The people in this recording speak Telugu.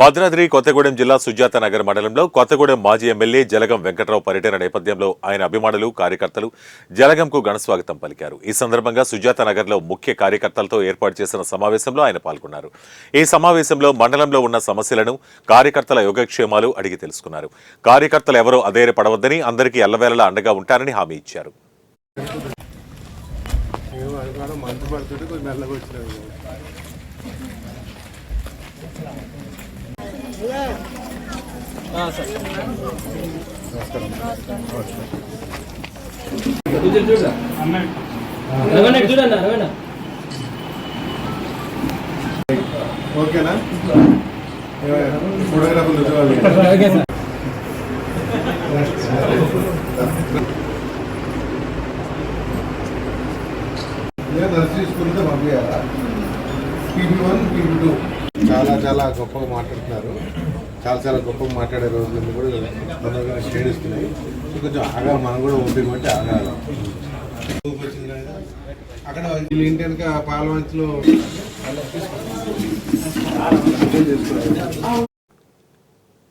భద్రాద్రి కొత్తగూడెం జిల్లా సుజాత నగర్ మండలంలో కొత్తగూడెం మాజీ ఎమ్మెల్యే జలగం వెంకట్రావు పర్యటన నేపథ్యంలో ఆయన అభిమానులు కార్యకర్తలు జలగంకు ఘనస్వాగతం పలికారు. ఈ సందర్భంగా సుజాత నగర్లో ముఖ్య కార్యకర్తలతో ఏర్పాటు చేసిన సమావేశంలో ఆయన పాల్గొన్నారు. ఈ సమావేశంలో మండలంలో ఉన్న సమస్యలను కార్యకర్తల యోగక్షేమాలు అడిగి తెలుసుకున్నారు. కార్యకర్తలు ఎవరో అధైర్యపడవద్దని, అందరికీ ఎల్లవేళలా అండగా ఉంటారని హామీ ఇచ్చారు. ఓకేనా ఫోటోగ్రాఫర్ నర్సరీ స్కూల్తో పంపించాలా? PP1, PP2 చాలా గొప్పగా మాట్లాడుతున్నారు. చాలా గొప్పగా మాట్లాడే రోజులన్నీ కూడా తొందరగా క్షీణిస్తున్నాయి. కొంచెం ఆగా మనం కూడా ఓపిక బట్టి ఆగాలి. అక్కడ వీళ్ళు ఏంటంటే పాలవంచలో